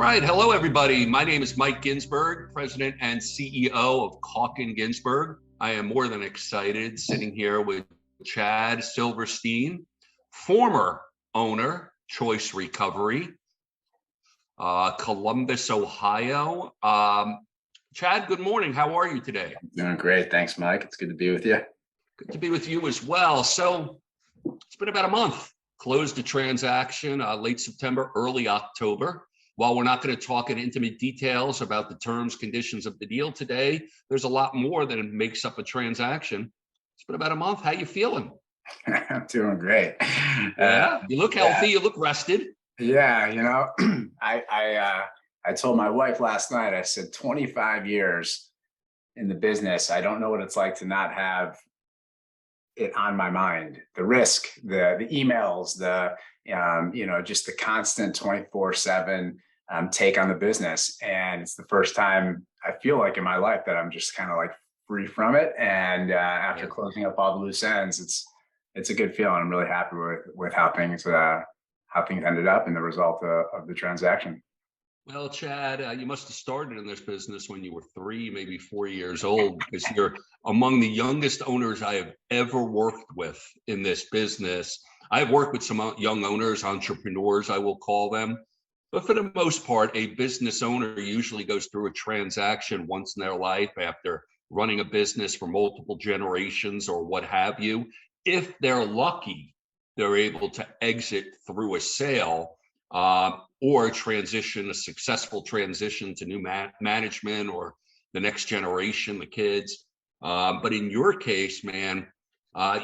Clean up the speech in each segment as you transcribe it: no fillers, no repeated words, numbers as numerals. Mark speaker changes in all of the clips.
Speaker 1: right. Hello, everybody. My name is Mike Ginsburg, President and CEO of Ginsburg. I am more than excited sitting here with Chad Silverstein, former owner, Choice Recovery, Columbus, Ohio. Chad, good morning. How are you today?
Speaker 2: Doing great. Thanks, Mike. It's good to be with you.
Speaker 1: Good to be with you as well. So it's been about a month. Closed the transaction late September, early October. While we're not going to talk in intimate details about the terms, conditions of the deal today, there's a lot more that makes up a transaction. It's been about a month. How you feeling?
Speaker 2: I'm doing great.
Speaker 1: Yeah, you look healthy. You look rested.
Speaker 2: Yeah, I told my wife last night, I said 25 years in the business. I don't know what it's like to not have it on my mind. The risk, the emails, just the constant 24/7 take on the business. And it's the first time I feel like in my life that I'm just kind of like free from it. And after closing up all the loose ends, it's a good feeling. I'm really happy with how things ended up and the result of the transaction.
Speaker 1: Well, Chad, you must have started in this business when you were 3, maybe 4 years old, because you're among the youngest owners I have ever worked with in this business. I've worked with some young owners, entrepreneurs, I will call them. But for the most part, a business owner usually goes through a transaction once in their life after running a business for multiple generations or what have you. If they're lucky, they're able to exit through a sale. Or a successful transition to new management or the next generation, the kids. But in your case, man,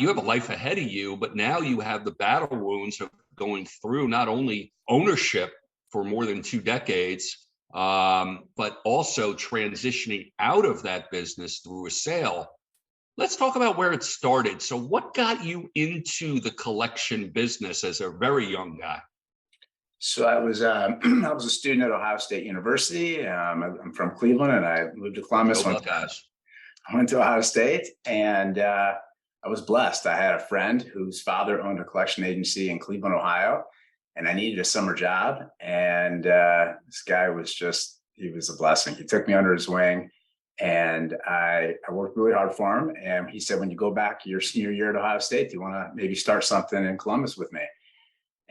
Speaker 1: you have a life ahead of you, but now you have the battle wounds of going through not only ownership for more than 2 decades, but also transitioning out of that business through a sale. Let's talk about where it started. So what got you into the collection business as a very young guy?
Speaker 2: So I was I was a student at Ohio State University. I'm from Cleveland, and I moved to Columbus. I went to Ohio State, and I was blessed. I had a friend whose father owned a collection agency in Cleveland, Ohio, and I needed a summer job. And this guy he was a blessing. He took me under his wing, and I worked really hard for him. And he said, when you go back your senior year at Ohio State, do you want to maybe start something in Columbus with me?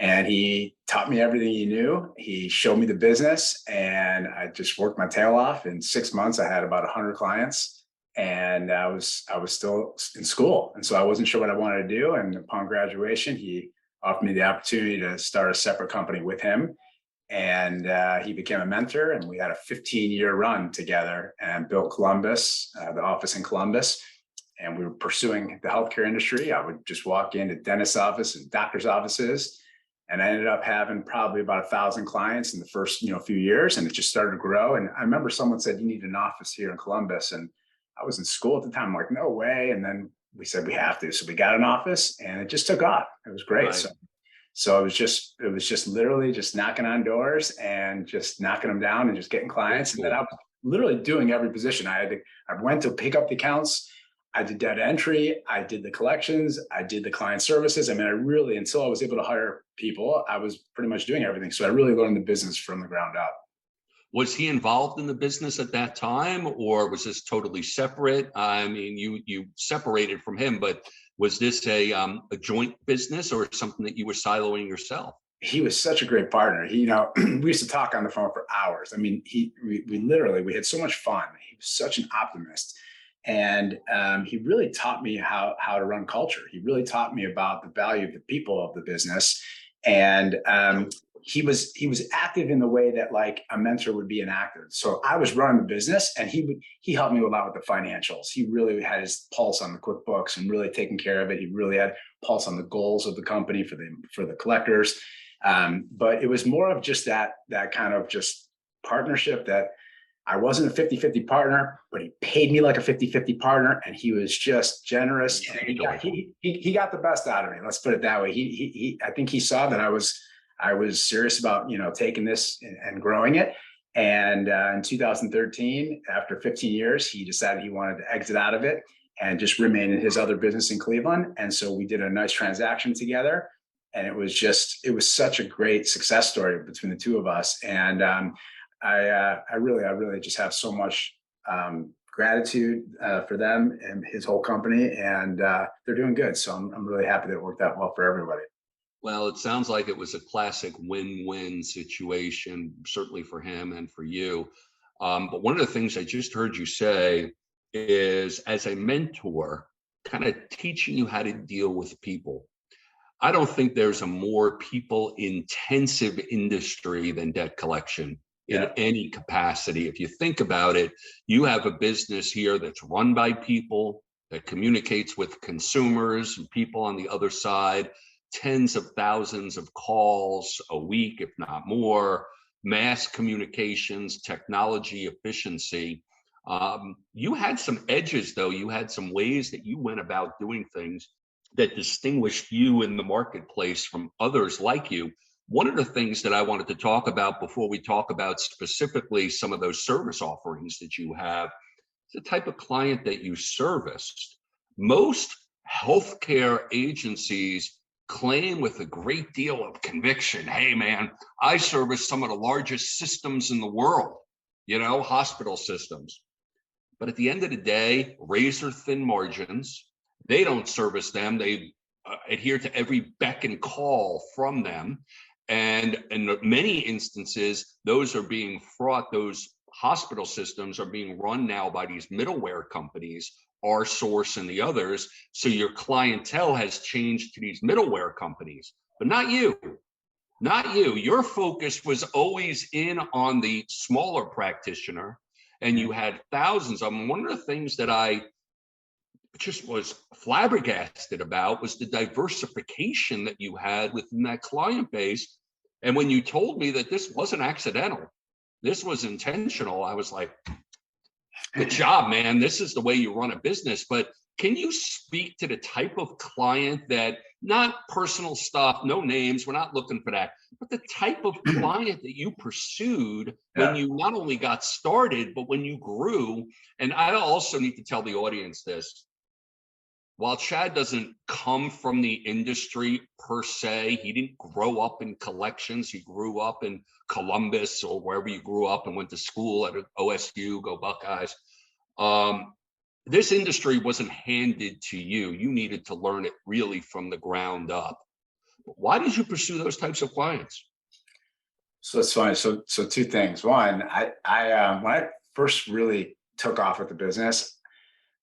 Speaker 2: And he taught me everything he knew. He showed me the business, and I just worked my tail off. In 6 months, I had about 100 clients, and I was still in school. And so I wasn't sure what I wanted to do. And upon graduation, he offered me the opportunity to start a separate company with him. And he became a mentor, and we had a 15-year run together and built Columbus, the office in Columbus. And we were pursuing the healthcare industry. I would just walk into dentist offices and doctor's offices. And I ended up having probably about 1,000 clients in the first, few years, and it just started to grow. And I remember someone said, "You need an office here in Columbus." And I was in school at the time. I'm like, "No way." And then we said, "We have to." So we got an office, and it just took off. It was great. Right. So it was just literally just knocking on doors and just knocking them down and just getting clients. Cool. And then I was literally doing every position. I went to pick up the accounts. I did data entry, I did the collections, I did the client services. I mean, until I was able to hire people, I was pretty much doing everything. So I really learned the business from the ground up.
Speaker 1: Was he involved in the business at that time, or was this totally separate? I mean, you separated from him, but was this a joint business or something that you were siloing yourself?
Speaker 2: He was such a great partner. We used to talk on the phone for hours. I mean, we had so much fun. He was such an optimist. And he really taught me how to run culture. He really taught me about the value of the people of the business. And he was active in the way that like a mentor would be an actor. So I was running the business, and he helped me a lot with the financials. He really had his pulse on the QuickBooks and really taking care of it. He really had pulse on the goals of the company for the collectors. But it was more of just that kind of just partnership that I wasn't a 50-50 partner, but he paid me like a 50-50 partner, and he was just generous. Yeah, he got the best out of me. Let's put it that way. I think he saw that I was serious about, taking this and growing it. And in 2013, after 15 years, he decided he wanted to exit out of it and just remain in his other business in Cleveland. And so we did a nice transaction together. And it was such a great success story between the two of us. And I really just have so much gratitude for them and his whole company, and they're doing good. So I'm really happy that it worked out well for everybody.
Speaker 1: Well, it sounds like it was a classic win-win situation, certainly for him and for you. But one of the things I just heard you say is, as a mentor, kind of teaching you how to deal with people. I don't think there's a more people intensive industry than debt collection in any capacity. If you think about it, you have a business here that's run by people, that communicates with consumers and people on the other side, tens of thousands of calls a week, if not more, mass communications, technology efficiency. You had some edges, though. You had some ways that you went about doing things that distinguished you in the marketplace from others like you. One of the things that I wanted to talk about before we talk about specifically some of those service offerings that you have is the type of client that you serviced. Most healthcare agencies claim with a great deal of conviction, hey man, I service some of the largest systems in the world, hospital systems. But at the end of the day, razor thin margins. They don't service them. They adhere to every beck and call from them. And in many instances, those hospital systems are being run now by these middleware companies, our source and the others. So your clientele has changed to these middleware companies, but not you. Not you. Your focus was always in on the smaller practitioner, and you had thousands of them. One of the things that I just was flabbergasted about was the diversification that you had within that client base. And when you told me that this wasn't accidental, this was intentional, I was like, good job, man. This is the way you run a business. But can you speak to the type of client that, not personal stuff, no names, we're not looking for that, but the type of client that you pursued when you not only got started, but when you grew? And I also need to tell the audience this. While Chad doesn't come from the industry per se, he didn't grow up in collections. He grew up in Columbus or wherever you grew up and went to school at OSU, go Buckeyes. This industry wasn't handed to you. You needed to learn it really from the ground up. Why did you pursue those types of clients?
Speaker 2: So it's funny. So two things. One, I when I first really took off with the business,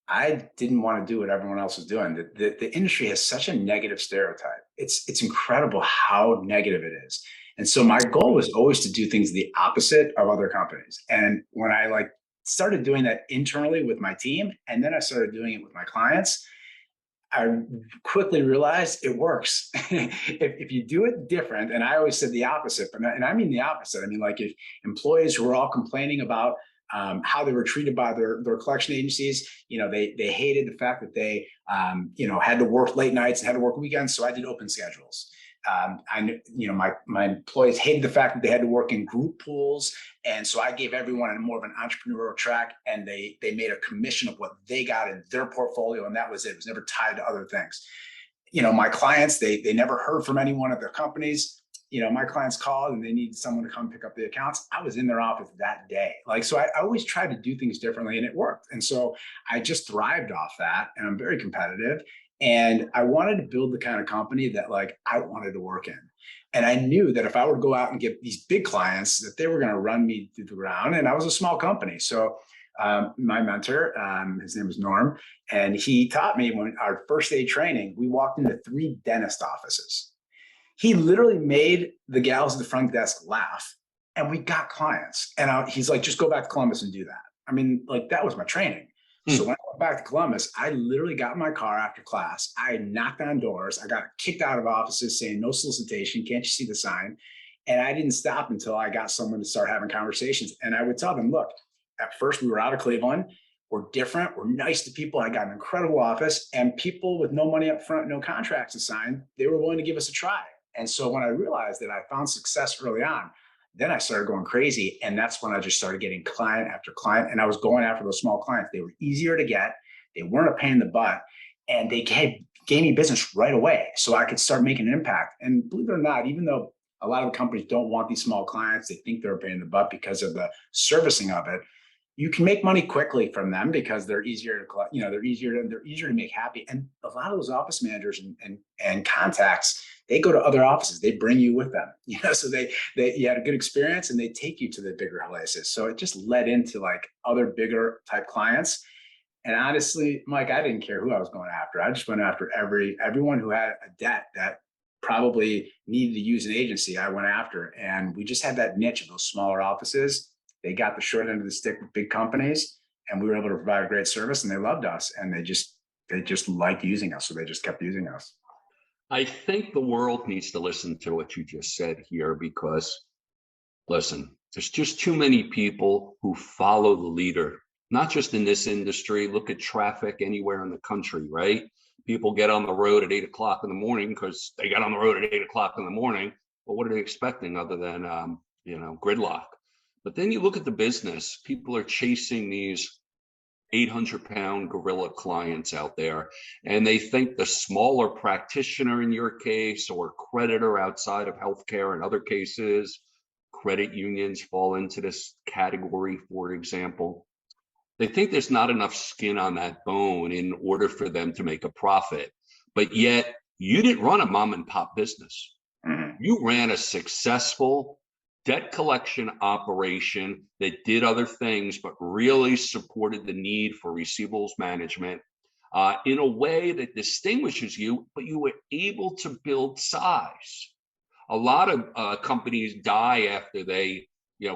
Speaker 2: I didn't want to do what everyone else was doing. The industry has such a negative stereotype. It's incredible how negative it is. And so my goal was always to do things the opposite of other companies. And when I started doing that internally with my team, and then I started doing it with my clients, I quickly realized it works. if you do it different, and I always said the opposite, and I mean the opposite. I mean, if employees who are all complaining about how they were treated by their collection agencies, they hated the fact that they, had to work late nights and had to work weekends. So I did open schedules. My employees hated the fact that they had to work in group pools. And so I gave everyone more of an entrepreneurial track, and they made a commission of what they got in their portfolio. And that was it. It was never tied to other things. My clients, they never heard from anyone at their companies. My clients called and they needed someone to come pick up the accounts. I was in their office that day. So I always tried to do things differently, and it worked. And so I just thrived off that, and I'm very competitive. And I wanted to build the kind of company that I wanted to work in. And I knew that if I would go out and get these big clients, that they were going to run me through the ground. And I was a small company. So my mentor, his name is Norm, and he taught me, when our first day training, we walked into 3 dentist offices. He literally made the gals at the front desk laugh, and we got clients. And he's like, just go back to Columbus and do that. I mean, that was my training. So when I went back to Columbus, I literally got in my car after class. I knocked on doors. I got kicked out of offices saying no solicitation. Can't you see the sign? And I didn't stop until I got someone to start having conversations. And I would tell them, look, at first we were out of Cleveland. We're different. We're nice to people. I got an incredible office, and people with no money up front, no contracts to sign, they were willing to give us a try. And so when I realized that I found success early on, then I started going crazy. And that's when I just started getting client after client. And I was going after those small clients. They were easier to get. They weren't a pain in the butt. And they gave me business right away. So I could start making an impact. And believe it or not, even though A lot of the companies don't want these small clients. They think they're a pain in the butt because of the servicing of it. You can make money quickly from them because they're easier to collect, they're easier to make happy. And a lot of those office managers and contacts, they go to other offices. They bring you with them, so they you had a good experience and they take you to the bigger places. So it just led into like other bigger type clients. And honestly, Mike, I didn't care who I was going after. I just went after everyone who had a debt that probably needed to use an agency. I went after, and we just had that niche of those smaller offices. They got the short end of the stick with big companies, and we were able to provide a great service, and they loved us, and they just liked using us, so they just kept using us.
Speaker 1: I think the world needs to listen to what you just said here, because listen, there's just too many people who follow the leader, not just in this industry. Look at traffic anywhere in the country, right? People get on the road at 8 o'clock in the morning because they got on the road at 8 o'clock in the morning. But what are they expecting other than, gridlock? But then you look at the business, people are chasing these 800-pound gorilla clients out there, and they think the smaller practitioner in your case, or creditor outside of healthcare in other cases, credit unions fall into this category, for example. They think there's not enough skin on that bone in order for them to make a profit. But yet you didn't run a mom and pop business. You ran a successful debt collection operation that did other things, but really supported the need for receivables management in a way that distinguishes you, but you were able to build size. A lot of companies die after they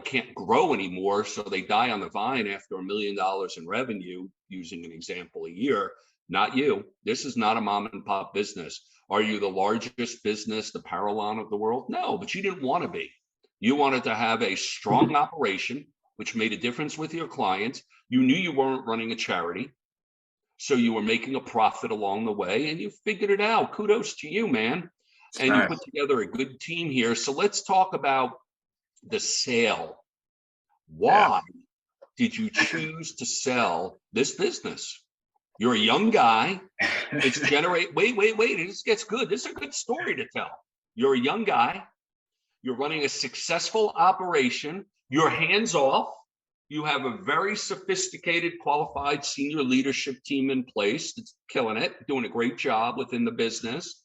Speaker 1: can't grow anymore, so they die on the vine after $1 million in revenue, using an example a year. Not you. This is not a mom and pop business. Are you the largest business, the Parallon of the world? No, but you didn't want to be. You wanted to have a strong operation, which made a difference with your clients. You knew you weren't running a charity, so you were making a profit along the way, and you figured it out. Kudos to you, man. And you put together a good team here. So let's talk about the sale. Why did you choose to sell this business? You're a young guy. Wait, it gets good. This is a good story to tell. You're a young guy. You're running a successful operation. You're hands off. You have a very sophisticated, qualified senior leadership team in place that's killing it, doing a great job within the business.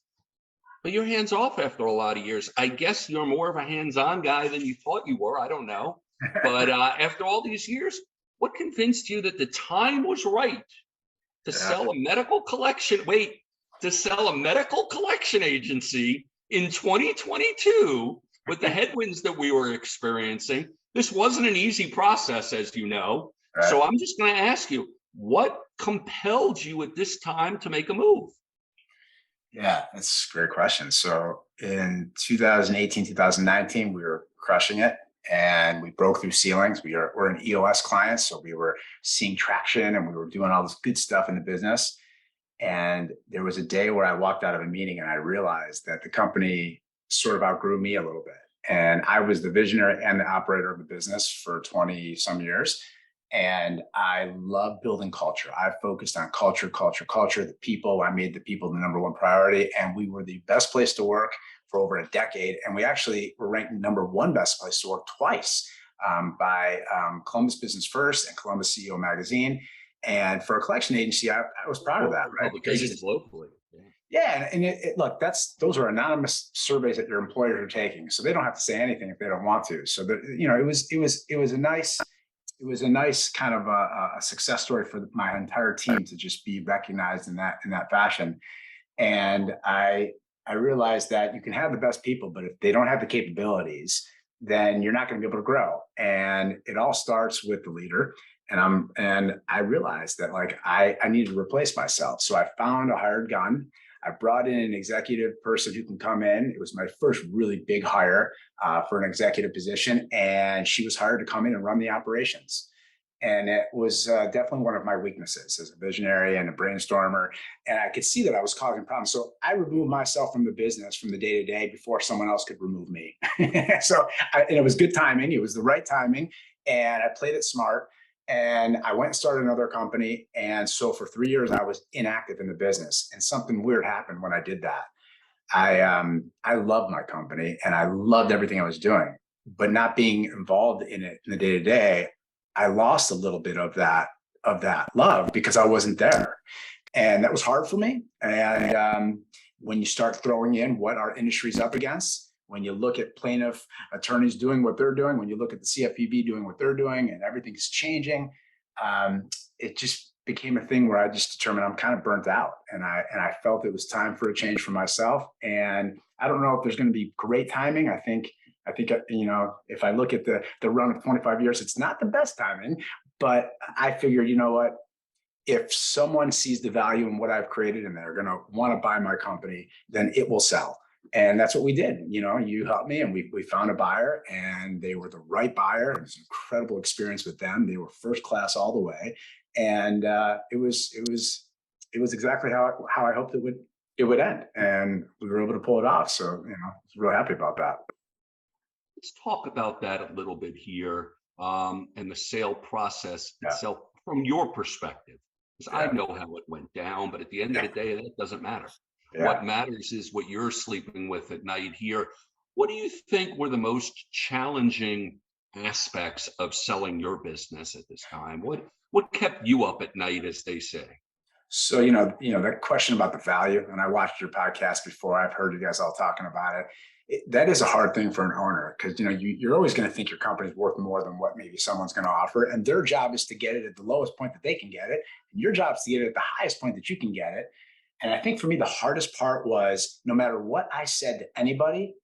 Speaker 1: But you're hands off after a lot of years. I guess you're more of a hands-on guy than you thought you were. I don't know. But after all these years, what convinced you that the time was right to sell a medical collection? To sell a medical collection agency in 2022 with the headwinds that we were experiencing? This wasn't an easy process, as you know. Right. So I'm just going to ask you, what compelled you at this time to make a move?
Speaker 2: Yeah, that's a great question. So in 2018, 2019, we were crushing it, and we broke through ceilings. We're an EOS client, so we were seeing traction, and we were doing all this good stuff in the business. And there was a day where I walked out of a meeting and I realized that the company sort of outgrew me a little bit. And I was the visionary and the operator of the business for 20 some years. And I love building culture. I focused on culture, the people. I made the people the number one priority. And we were the best place to work for over a decade. And we actually were ranked number one best place to work twice by Columbus Business First and Columbus CEO Magazine. And for a collection agency, I was proud of that, right?
Speaker 1: Publications locally.
Speaker 2: Yeah, and look, those are anonymous surveys that your employers are taking, so they don't have to say anything if they don't want to. So that it was a nice kind of a success story for my entire team to just be recognized in that fashion. And I realized that you can have the best people, but if they don't have the capabilities, then you're not going to be able to grow. And it all starts with the leader. And I realized that I needed to replace myself. So I found a hired gun. I brought in an executive person who can come in. It was my first really big hire for an executive position. And she was hired to come in and run the operations. And it was definitely one of my weaknesses as a visionary and a brainstormer. And I could see that I was causing problems. So I removed myself from the business, from the day to day, before someone else could remove me. And it was good timing. It was the right timing. And I played it smart. And I went and started another company. And so for 3 years, I was inactive in the business. And something weird happened when I did that. I loved my company and I loved everything I was doing, but not being involved in it in the day to day, I lost a little bit of that love because I wasn't there, and that was hard for me. And when you start throwing in what our industry's up against, when you look at plaintiff attorneys doing what they're doing, when you look at the CFPB doing what they're doing, and everything's changing, it just became a thing where I just determined I'm kind of burnt out, and I felt it was time for a change for myself. And I don't know if there's going to be great timing. I think if I look at the run of 25 years, it's not the best timing, but I figured, you know what? If someone sees the value in what I've created and they're going to want to buy my company, then it will sell. And that's what we did. You helped me, and we found a buyer, and they were the right buyer. It was an incredible experience with them. They were first class all the way. And it was exactly how I hoped it would end. And we were able to pull it off. So, I was real happy about that.
Speaker 1: Let's talk about that a little bit here, and the sale process itself from your perspective. Because I know how it went down, but at the end of the day, that doesn't matter. What matters is what you're sleeping with at night here. What do you think were the most challenging aspects of selling your business at this time? What kept you up at night, as they say?
Speaker 2: So, that question about the value, and I watched your podcast before. I've heard you guys all talking about it. That is a hard thing for an owner, because you're always going to think your company's worth more than what maybe someone's going to offer, and their job is to get it at the lowest point that they can get it, and your job is to get it at the highest point that you can get it. And I think for me, the hardest part was, no matter what I said to anybody,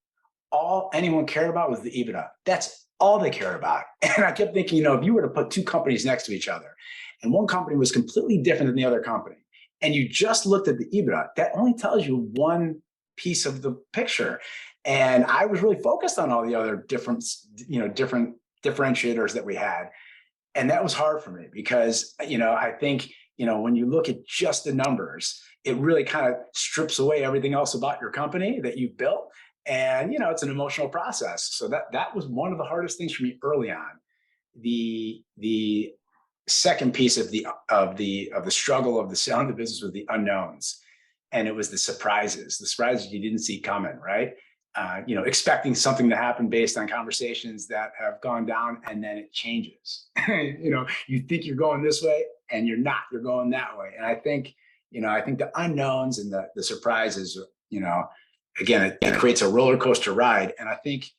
Speaker 2: all anyone cared about was the EBITDA. That's all they cared about. And I kept thinking, if you were to put two companies next to each other, and one company was completely different than the other company, and you just looked at the EBITDA, that only tells you one piece of the picture. And I was really focused on all the other different differentiators that we had. And that was hard for me because, I think, when you look at just the numbers, it really kind of strips away everything else about your company that you've built. And, it's an emotional process. So that was one of the hardest things for me early on. The second piece of the struggle of the selling the business was the unknowns. And it was the surprises you didn't see coming, right? Expecting something to happen based on conversations that have gone down, and then it changes. You think you're going this way and you're not, you're going that way. And I think the unknowns and the surprises, again, it creates a roller coaster ride. And I think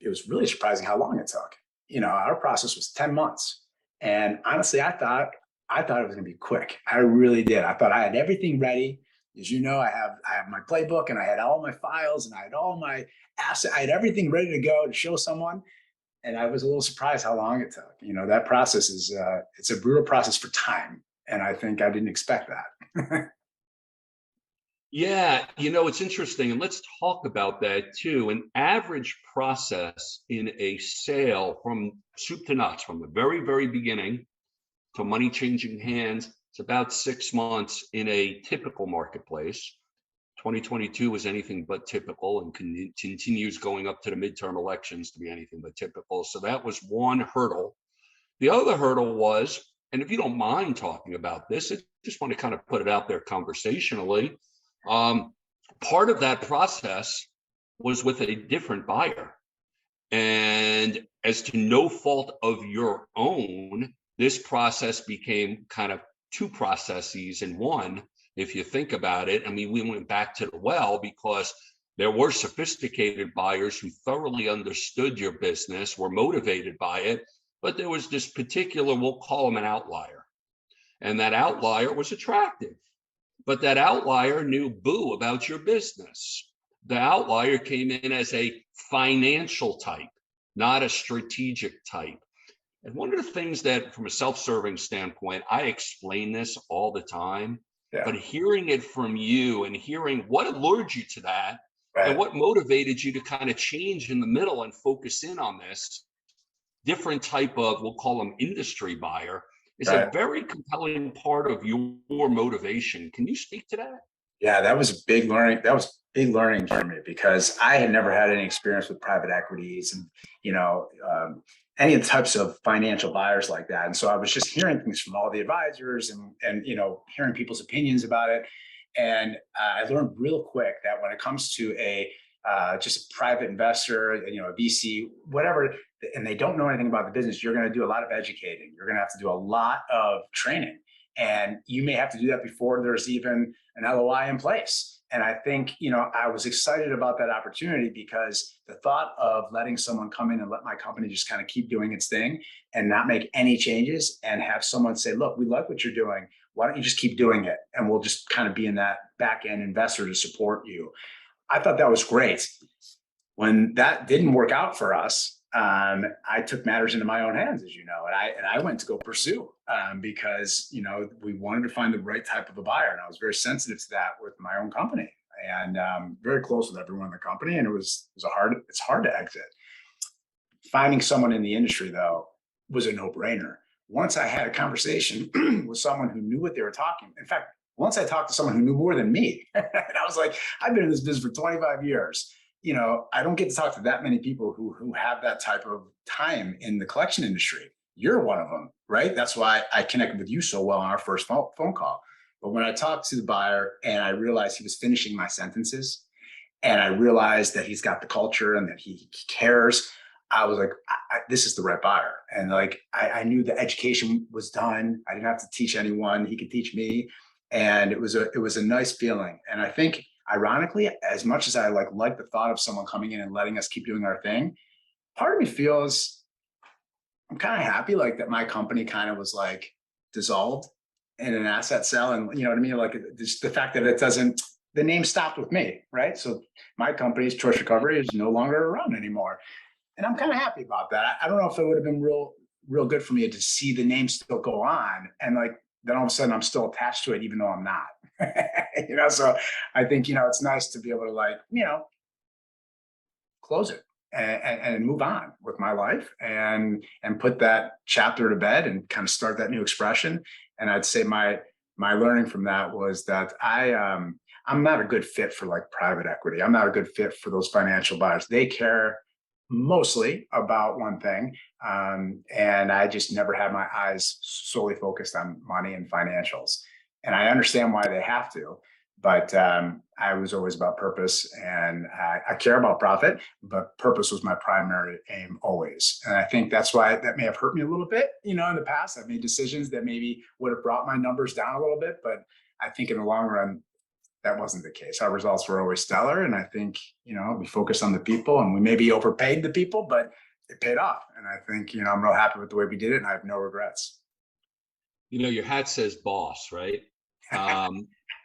Speaker 2: it was really surprising how long it took. Our process was 10 months. And honestly, I thought it was going to be quick. I really did. I thought I had everything ready. As you know, I have my playbook, and I had all my files, and I had all my assets. I had everything ready to go to show someone. And I was a little surprised how long it took. That process it's a brutal process for time. And I think I didn't expect that.
Speaker 1: Yeah, it's interesting. And let's talk about that too. An average process in a sale from soup to nuts, from the very, very beginning to money changing hands, it's about 6 months in a typical marketplace. 2022 was anything but typical, and continues going up to the midterm elections to be anything but typical. So that was one hurdle. The other hurdle was, and if you don't mind talking about this, I just want to kind of put it out there conversationally. Part of that process was with a different buyer. And as to no fault of your own, this process became kind of two processes in one. If you think about it, we went back to the well because there were sophisticated buyers who thoroughly understood your business, were motivated by it, but there was this particular, we'll call him an outlier. And that outlier was attractive, but that outlier knew boo about your business. The outlier came in as a financial type, not a strategic type. And one of the things that, from a self-serving standpoint, I explain this all the time, but hearing it from you and hearing what allured you to that, and what motivated you to kind of change in the middle and focus in on this different type of, we'll call them industry buyer, is a very compelling part of your motivation. Can you speak to that?
Speaker 2: Yeah, that was big learning. That was big learning for me because I had never had any experience with private equities and, any types of financial buyers like that. And so I was just hearing things from all the advisors and hearing people's opinions about it. And I learned real quick that when it comes to just a private investor, a VC, whatever, and they don't know anything about the business, you're going to do a lot of educating. You're going to have to do a lot of training. And you may have to do that before there's even an LOI in place. And I think, I was excited about that opportunity because the thought of letting someone come in and let my company just kind of keep doing its thing and not make any changes and have someone say, look, we like what you're doing. Why don't you just keep doing it? And we'll just kind of be in that back end investor to support you. I thought that was great. When that didn't work out for us, I took matters into my own hands, as you know, and I went to go pursue because we wanted to find the right type of a buyer, and I was very sensitive to that with my own company, and very close with everyone in the company. And it's hard to exit. Finding someone in the industry, though, was a no-brainer. Once I had a conversation with someone who knew what they were talking. In fact, once I talked to someone who knew more than me, and I was like, I've been in this business for 25 years. I don't get to talk to that many people who have that type of time in the collection industry. You're one of them, right? That's why I connected with you so well on our first phone call. But when I talked to the buyer and I realized he was finishing my sentences, and I realized that he's got the culture and that he cares, I was like, this is the right buyer. And I knew the education was done. I didn't have to teach anyone. He could teach me. And it was a nice feeling. And I think, ironically, as much as I like the thought of someone coming in and letting us keep doing our thing, part of me feels I'm kind of happy that my company kind of was dissolved in an asset sale. And you know what I mean? Just the fact that the name stopped with me, right? So my company's Choice Recovery is no longer around anymore. And I'm kind of happy about that. I don't know if it would have been real good for me to see the name still go on. And then all of a sudden I'm still attached to it, even though I'm not. So I think, it's nice to be able to close it and move on with my life and put that chapter to bed and kind of start that new expression. And I'd say my learning from that was that I'm not a good fit for private equity. I'm not a good fit for those financial buyers. They care mostly about one thing. And I just never had my eyes solely focused on money and financials. And I understand why they have to, but I was always about purpose, and I care about profit, but purpose was my primary aim always. And I think that's why that may have hurt me a little bit, in the past. I've made decisions that maybe would have brought my numbers down a little bit, but I think in the long run, that wasn't the case. Our results were always stellar. And I think, we focused on the people, and we maybe overpaid the people, but it paid off. And I think, I'm real happy with the way we did it, and I have no regrets.
Speaker 1: Your hat says boss, right?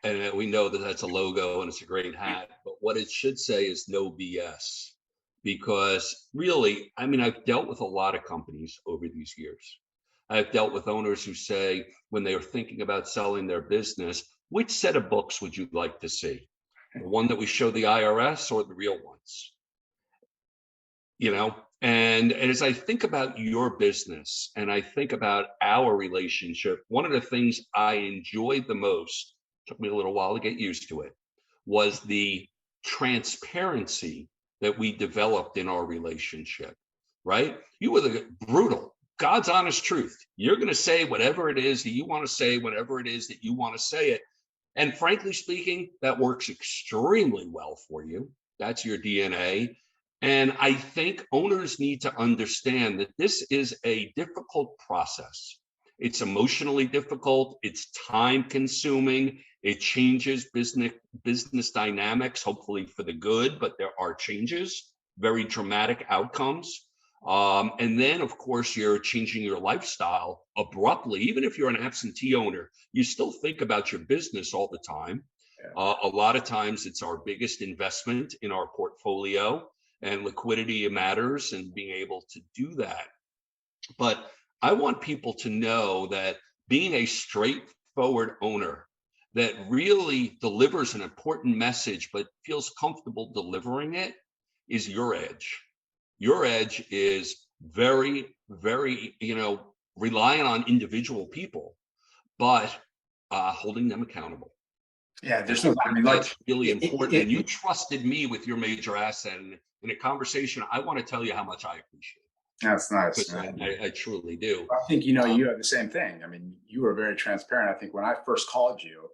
Speaker 1: And we know that that's a logo and it's a great hat, but what it should say is no BS. Because really, I've dealt with a lot of companies over these years. I've dealt with owners who say, when they are thinking about selling their business, which set of books would you like to see? The one that we show the IRS or the real ones? And as I think about your business and I think about our relationship, one of the things I enjoyed the most, took me a little while to get used to it, was the transparency that we developed in our relationship, right? You were the brutal, God's honest truth. You're going to say whatever it is that you want to say, whatever it is that you want to say it. And frankly speaking, that works extremely well for you. That's your DNA. And I think owners need to understand that this is a difficult process. It's emotionally difficult. It's time consuming. It changes business dynamics, hopefully for the good, but there are changes, very dramatic outcomes. And then, of course, you're changing your lifestyle abruptly. Even if you're an absentee owner, you still think about your business all the time. A lot of times it's our biggest investment in our portfolio, and liquidity matters and being able to do that. But I want people to know that being a straightforward owner that really delivers an important message, but feels comfortable delivering it, is your edge. Your edge is very, very, relying on individual people, but holding them accountable.
Speaker 2: Yeah, there's
Speaker 1: that's really important. And you trusted me with your major asset. And in a conversation, I want to tell you how much I appreciate it.
Speaker 2: That's nice.
Speaker 1: I truly do.
Speaker 2: I think, you have the same thing. You were very transparent. I think when I first called you,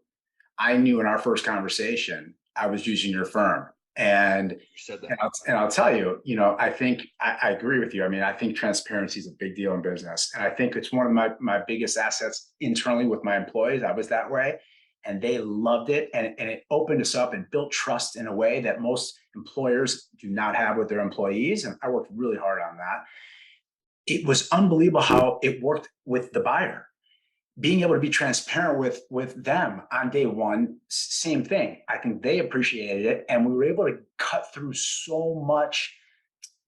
Speaker 2: I knew in our first conversation, I was using your firm. And
Speaker 1: You said that.
Speaker 2: I'll tell you, I think I agree with you. I mean, I think transparency is a big deal in business. And I think it's one of my biggest assets internally with my employees. I was that way and they loved it. And it opened us up and built trust in a way that most employers do not have with their employees. And I worked really hard on that. It was unbelievable how it worked with the buyer, being able to be transparent with them on day one. Same thing. I think they appreciated it, and we were able to cut through so much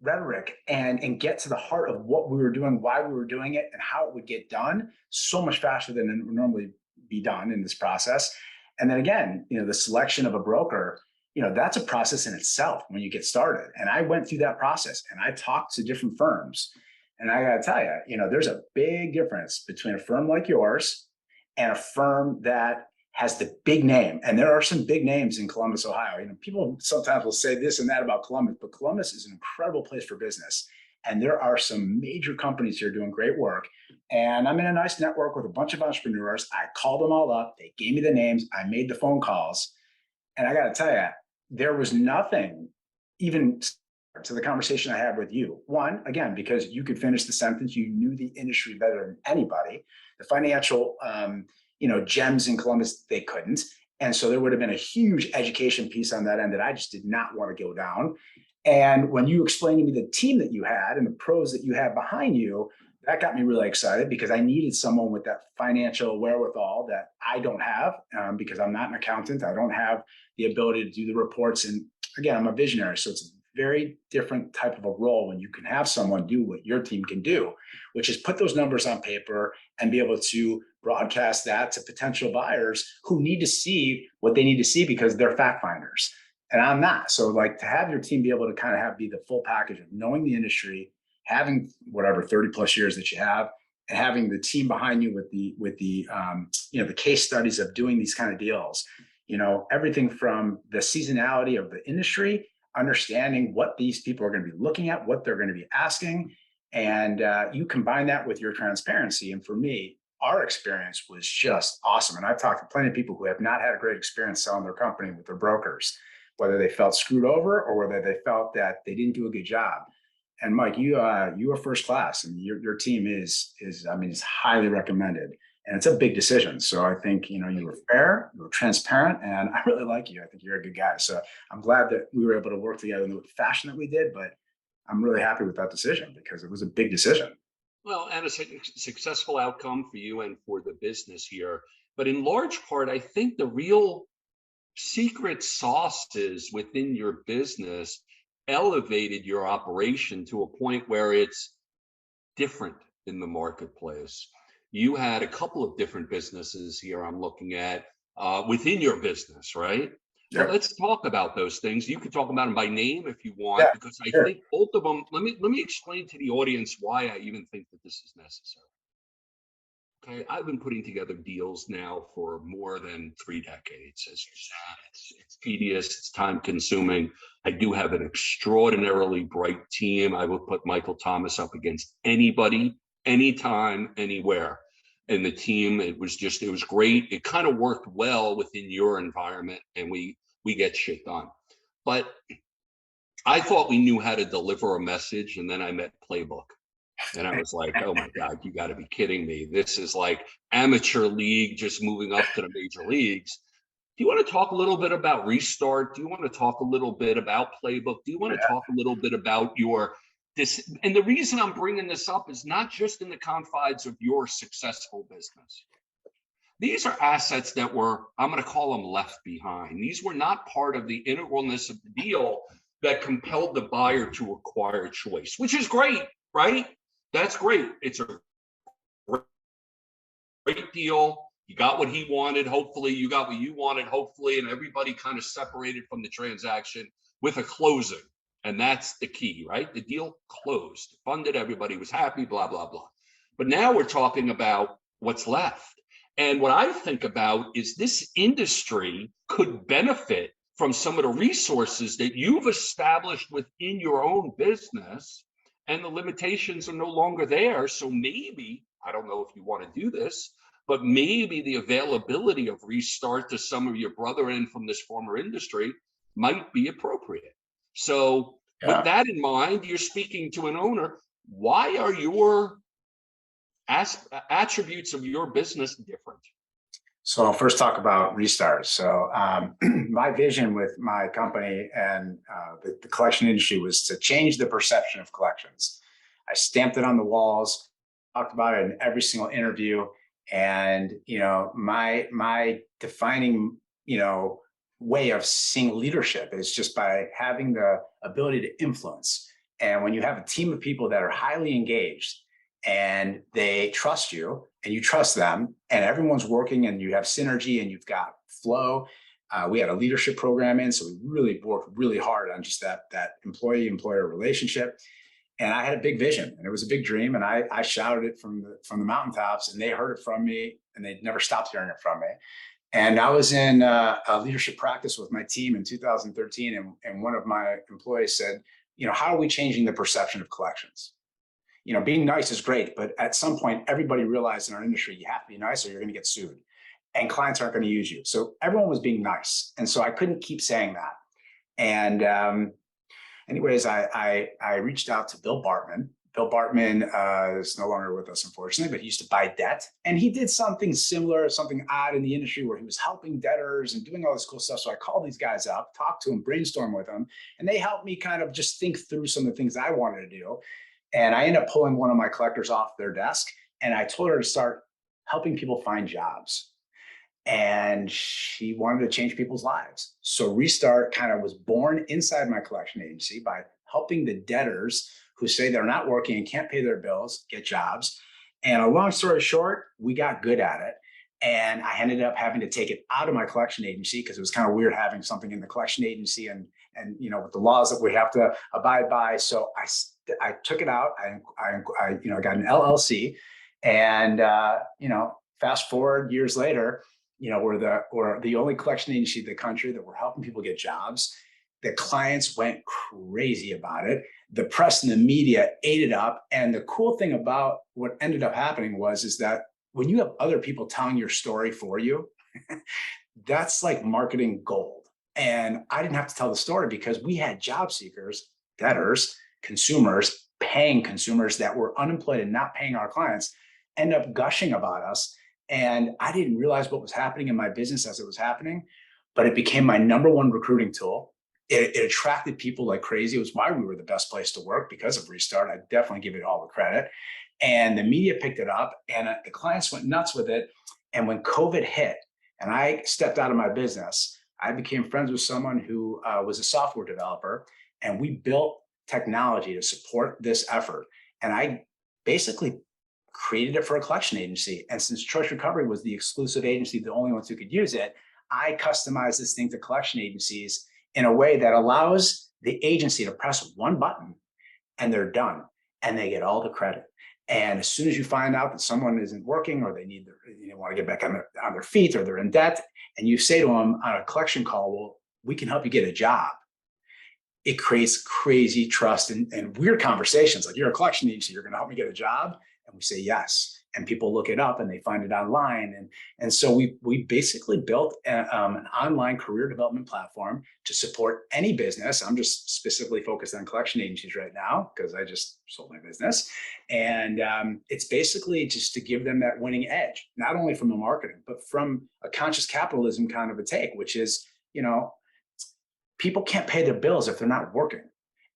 Speaker 2: rhetoric and get to the heart of what we were doing, why we were doing it, and how it would get done so much faster than it would normally be done in this process. And then again, the selection of a broker, that's a process in itself when you get started. And I went through that process and I talked to different firms. And I got to tell you, there's a big difference between a firm like yours and a firm that has the big name. And there are some big names in Columbus, Ohio. People sometimes will say this and that about Columbus, but Columbus is an incredible place for business. And there are some major companies here doing great work. And I'm in a nice network with a bunch of entrepreneurs. I called them all up. They gave me the names. I made the phone calls. And I got to tell you, there was nothing even to the conversation I had with you. One, again, because you could finish the sentence, you knew the industry better than anybody. The financial, gems in Columbus, they couldn't. And so there would have been a huge education piece on that end that I just did not want to go down. And when you explained to me the team that you had and the pros that you had behind you, that got me really excited because I needed someone with that financial wherewithal that I don't have, because I'm not an accountant. I don't have the ability to do the reports. And again, I'm a visionary. So it's a very different type of a role when you can have someone do what your team can do, which is put those numbers on paper and be able to broadcast that to potential buyers who need to see what they need to see because they're fact finders. And I'm not. So to have your team be able to kind of be the full package of knowing the industry, having whatever 30 plus years that you have, and having the team behind you with the case studies of doing these kind of deals, everything from the seasonality of the industry, understanding what these people are going to be looking at, what they're going to be asking. And you combine that with your transparency. And for me, our experience was just awesome. And I've talked to plenty of people who have not had a great experience selling their company with their brokers, whether they felt screwed over or whether they felt that they didn't do a good job. And Mike, you are first class, and your team is highly recommended, and it's a big decision. So I think you were fair, you were transparent, and I really like you. I think you're a good guy. So I'm glad that we were able to work together in the fashion that we did. But I'm really happy with that decision because it was a big decision.
Speaker 1: Well, and a successful outcome for you and for the business here. But in large part, I think the real secret sauces within your business elevated your operation to a point where it's different in the marketplace. You had a couple of different businesses here I'm looking at within your business, right?
Speaker 2: Sure.
Speaker 1: But let's talk about those things. You can talk about them by name if you want, because I think both of them, let me explain to the audience why I even think that this is necessary. Okay, I've been putting together deals now for more than 3 decades. As you said, it's tedious, it's time consuming. I do have an extraordinarily bright team. I would put Michael Thomas up against anybody, anytime, anywhere. And the team, it was great. It kind of worked well within your environment, and we get shit done. But I thought we knew how to deliver a message, and then I met Playbook. And I was like, oh my God, you got to be kidding me. This is like amateur league just moving up to the major leagues. Do you want to talk a little bit about Restart? Do you want to talk a little bit about Playbook? Do you want to talk a little bit about this? And the reason I'm bringing this up is not just in the confines of your successful business. These are assets that were, I'm going to call them left behind. These were not part of the integralness of the deal that compelled the buyer to acquire choice, which is great, right? That's great. It's a great deal. You got what he wanted. Hopefully you got what you wanted. Hopefully, and everybody kind of separated from the transaction with a closing. And that's the key, right? The deal closed, funded, everybody was happy, blah, blah, blah. But now we're talking about what's left. And what I think about is this industry could benefit from some of the resources that you've established within your own business, and the limitations are no longer there. So maybe, I don't know if you want to do this, but maybe the availability of Restart to some of your brethren from this former industry might be appropriate. So with that in mind, you're speaking to an owner. Why are your attributes of your business different?
Speaker 2: So I'll first talk about Restart. So my vision with my company and the collection industry was to change the perception of collections. I stamped it on the walls, talked about it in every single interview, and my defining way of seeing leadership is just by having the ability to influence. And when you have a team of people that are highly engaged and they trust you and you trust them and everyone's working and you have synergy and you've got flow. We had a leadership program in, so we really worked really hard on just that employee-employer relationship. And I had a big vision and it was a big dream. And I shouted it from the mountaintops and they heard it from me and they never stopped hearing it from me. And I was in a leadership practice with my team in 2013. And one of my employees said, how are we changing the perception of collections? Being nice is great, but at some point, everybody realized in our industry, you have to be nice or you're going to get sued and clients aren't going to use you. So everyone was being nice. And so I couldn't keep saying that. And anyways, I reached out to Bill Bartman. Bill Bartman is no longer with us, unfortunately, but he used to buy debt. And he did something similar, something odd in the industry where he was helping debtors and doing all this cool stuff. So I called these guys up, talked to them, brainstormed with them, and they helped me kind of just think through some of the things I wanted to do. And I ended up pulling one of my collectors off their desk and I told her to start helping people find jobs. And she wanted to change people's lives. So Restart kind of was born inside my collection agency by helping the debtors who say they're not working and can't pay their bills get jobs. And a long story short, we got good at it. And I ended up having to take it out of my collection agency because it was kind of weird having something in the collection agency and with the laws that we have to abide by. So I took it out. I got an LLC, and fast forward years later, we're the only collection agency in the country that we're helping people get jobs. The clients went crazy about it. The press and the media ate it up. And the cool thing about what ended up happening is that when you have other people telling your story for you, that's like marketing gold. And I didn't have to tell the story because we had job seekers, debtors, consumers, paying consumers that were unemployed and not paying our clients end up gushing about us. And I didn't realize what was happening in my business as it was happening, but it became my number one recruiting tool. It attracted people like crazy. It was why we were the best place to work because of Restart. I definitely give it all the credit. And the media picked it up and the clients went nuts with it. And when COVID hit and I stepped out of my business, I became friends with someone who was a software developer, and we built technology to support this effort. And I basically created it for a collection agency. And since Choice Recovery was the exclusive agency, the only ones who could use it, I customized this thing to collection agencies in a way that allows the agency to press one button and they're done and they get all the credit. And as soon as you find out that someone isn't working or they want to get back on their feet or they're in debt, and you say to them on a collection call, well, we can help you get a job. It creates crazy trust and weird conversations. Like, you're a collection agency, you're going to help me get a job? And we say yes. And people look it up and they find it online. And so we basically built an online career development platform to support any business. I'm just specifically focused on collection agencies right now because I just sold my business. And it's basically just to give them that winning edge, not only from the marketing, but from a conscious capitalism kind of a take, which is, people can't pay their bills if they're not working.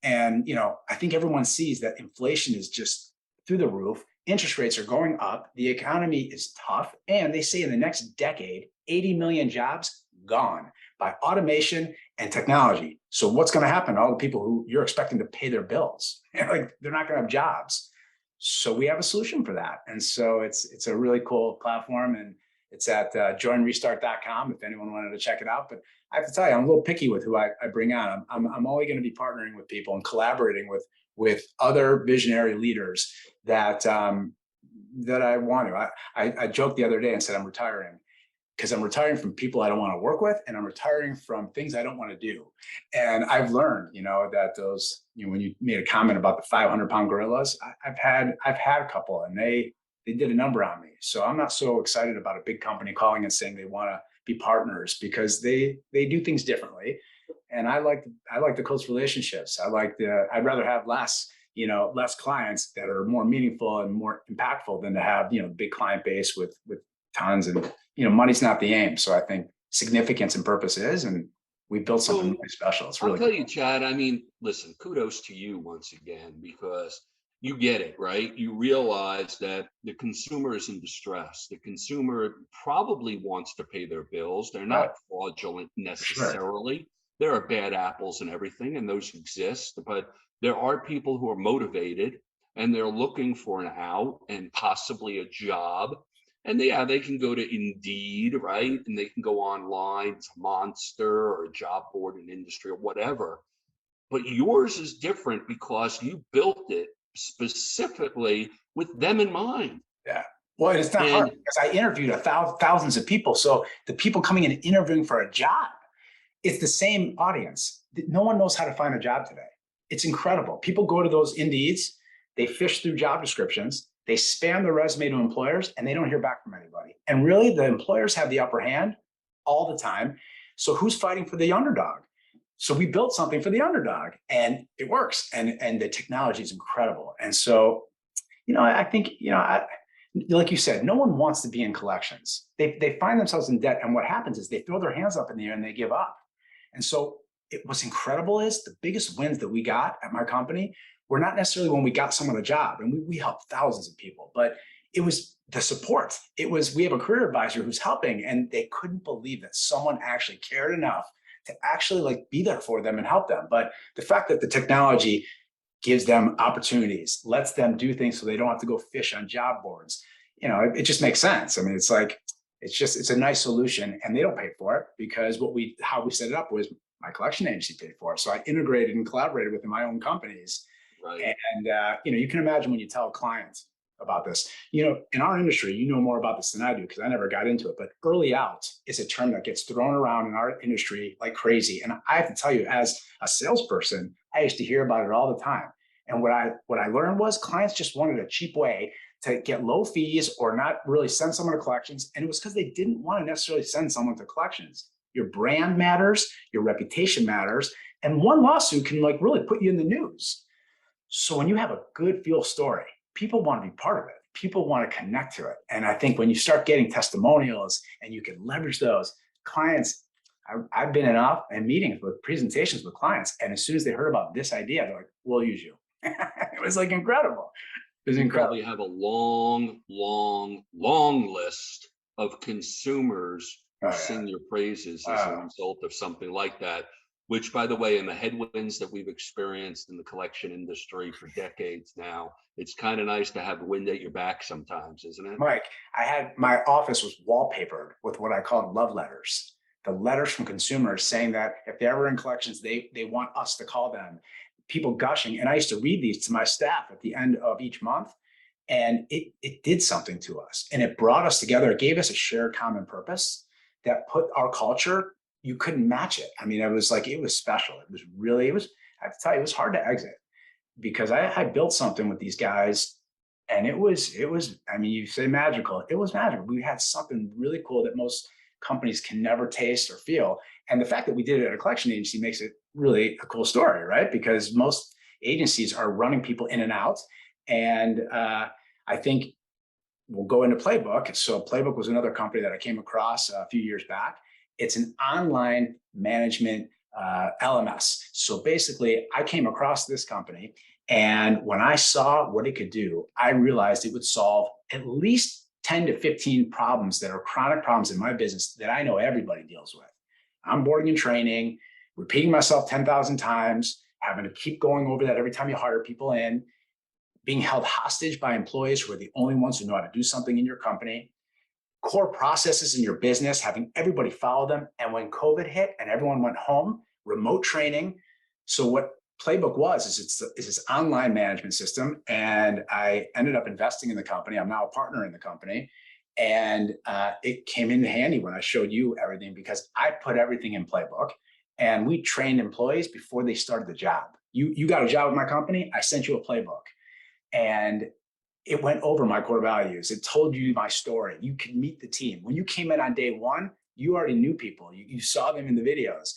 Speaker 2: And, I think everyone sees that inflation is just through the roof. Interest rates are going up. The economy is tough. And they say in the next decade, 80 million jobs gone by automation and technology. So what's going to happen to all the people who you're expecting to pay their bills? Like, they're not going to have jobs. So we have a solution for that. And so it's a really cool platform, and it's at joinrestart.com if anyone wanted to check it out. But I have to tell you, I'm a little picky with who I bring on. I'm only going to be partnering with people and collaborating with other visionary leaders that I want to. I joked the other day and said I'm retiring because I'm retiring from people I don't want to work with, and I'm retiring from things I don't want to do. And I've learned, that those, when you made a comment about the 500-pound gorillas, I've had a couple, and they did a number on me. So I'm not so excited about a big company calling and saying they want to be partners, because they do things differently. And I like the close relationships. I'd rather have less clients that are more meaningful and more impactful than to have, big client base with tons. And, money's not the aim. So I think significance and purpose is, and we built something really special. It's really
Speaker 1: I'll tell you, Chad, I mean, listen, kudos to you once again, because you get it, right? You realize that the consumer is in distress. The consumer probably wants to pay their bills. They're not fraudulent necessarily. Sure. There are bad apples and everything, and those exist, but there are people who are motivated and they're looking for an out and possibly a job. And they can go to Indeed, right? And they can go online to Monster or a job board in industry or whatever. But yours is different because you built it specifically with them in mind.
Speaker 2: Yeah. Well, it's not hard, because I interviewed thousands of people. So the people coming in and interviewing for a job, it's the same audience. No one knows how to find a job today. It's incredible. People go to those Indeeds, they fish through job descriptions, they spam the resume to employers, and they don't hear back from anybody. And really, the employers have the upper hand all the time. So who's fighting for the underdog? So we built something for the underdog, and it works. And the technology is incredible. And so, I think, like you said, no one wants to be in collections. They find themselves in debt. And what happens is they throw their hands up in the air and they give up. And so what's incredible is the biggest wins that we got at my company were not necessarily when we got someone a job, and we helped thousands of people, but it was the support. We have a career advisor who's helping, and they couldn't believe that someone actually cared enough to actually be there for them and help them. But the fact that the technology gives them opportunities, lets them do things so they don't have to go fish on job boards, it just makes sense. I mean, it's a nice solution, and they don't pay for it, because how we set it up was my collection agency paid for it. So I integrated and collaborated with my own companies. Right. And, you can imagine when you tell clients about this, in our industry, more about this than I do, because I never got into it, but early out is a term that gets thrown around in our industry like crazy. And I have to tell you, as a salesperson, I used to hear about it all the time. And what I learned was clients just wanted a cheap way to get low fees or not really send someone to collections. And it was because they didn't want to necessarily send someone to collections. Your brand matters, your reputation matters, and one lawsuit can really put you in the news. So when you have a good feel story, people want to be part of it. People want to connect to it. And I think when you start getting testimonials and you can leverage those clients, I've been in meetings with presentations with clients. And as soon as they heard about this idea, they're like, we'll use you. It was incredible. It was incredible.
Speaker 1: You probably have a long, long, long list of consumers who sing your praises as a result of something like that. Which, by the way, in the headwinds that we've experienced in the collection industry for decades now, it's kind of nice to have wind at your back sometimes, isn't it?
Speaker 2: Mike, my office was wallpapered with what I called love letters. The letters from consumers saying that if they're ever in collections, they want us to call them. People gushing. And I used to read these to my staff at the end of each month. And it did something to us. And it brought us together. It gave us a shared common purpose that put our culture, you couldn't match it. I mean, it was special. I have to tell you, it was hard to exit, because I built something with these guys, and it was, I mean, you say magical, it was magical. We had something really cool that most companies can never taste or feel. And the fact that we did it at a collection agency makes it really a cool story, right? Because most agencies are running people in and out. And I think we'll go into Playbook. So Playbook was another company that I came across a few years back. It's an online management LMS. So basically, I came across this company, and when I saw what it could do, I realized it would solve at least 10 to 15 problems that are chronic problems in my business that I know everybody deals with. Onboarding and training, repeating myself 10,000 times, having to keep going over that every time you hire people in, being held hostage by employees who are the only ones who know how to do something in your company, core processes in your business, having everybody follow them. And when COVID hit and everyone went home, remote training. So what Playbook is this online management system. And I ended up investing in the company. I'm now a partner in the company. And it came in handy when I showed you everything, because I put everything in Playbook, and we trained employees before they started the job. You got a job with my company, I sent you a Playbook. And it went over my core values. It told you my story. You could meet the team. When you came in on day one, you already knew people. You saw them in the videos.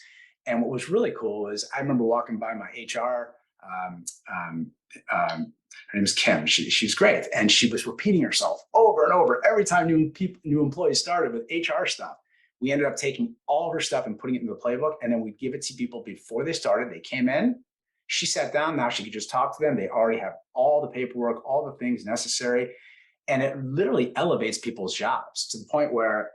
Speaker 2: And what was really cool is I remember walking by my HR. Um, um, her name is Kim. She's great. And she was repeating herself over and over every time new employees started with HR stuff. We ended up taking all her stuff and putting it into the playbook. And then we'd give it to people before they started. They came in. She sat down. Now she could just talk to them. They already have all the paperwork, all the things necessary. And it literally elevates people's jobs to the point where,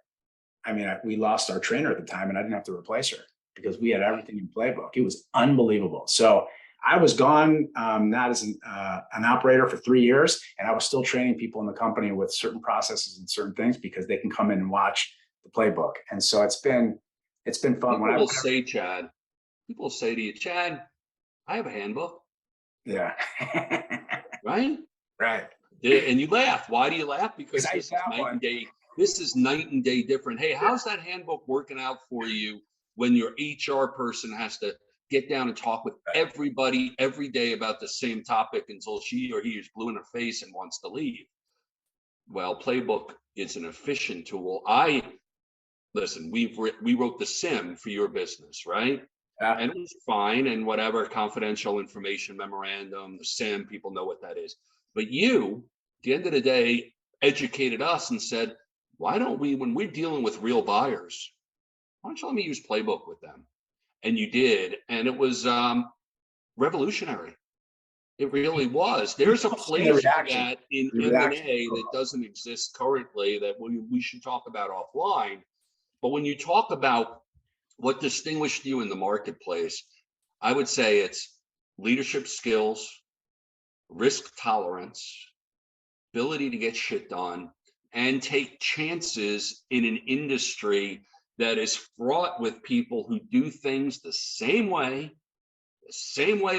Speaker 2: I mean, we lost our trainer at the time and I didn't have to replace her because we had everything in playbook. It was unbelievable. So I was gone, not as an operator for 3 years, and I was still training people in the company with certain processes and certain things because they can come in and watch the playbook. And so it's been fun.
Speaker 1: People will say, Chad, people will say to you, Chad, I have a handbook.
Speaker 2: Yeah.
Speaker 1: Right?
Speaker 2: Right.
Speaker 1: And you laugh. Why do you laugh? Because
Speaker 2: I
Speaker 1: this is
Speaker 2: have
Speaker 1: night
Speaker 2: one.
Speaker 1: and day. This is night and day different. Hey, how's that handbook working out for you when your HR person has to get down and talk with everybody every day about the same topic until she or he is blue in the face and wants to leave? Well, Playbook is an efficient tool. Listen, we wrote the SIM for your business, right?
Speaker 2: Yeah.
Speaker 1: And it was fine, and whatever, confidential information memorandum, the SIM, people know what that is. But you, at the end of the day, educated us and said, why don't we, when we're dealing with real buyers, why don't you let me use Playbook with them? And you did, and it was revolutionary. It really was. There's a place for that in M&A that doesn't exist currently that we should talk about offline. But when you talk about what distinguished you in the marketplace, I would say it's leadership skills, risk tolerance, ability to get shit done, and take chances in an industry that is fraught with people who do things the same way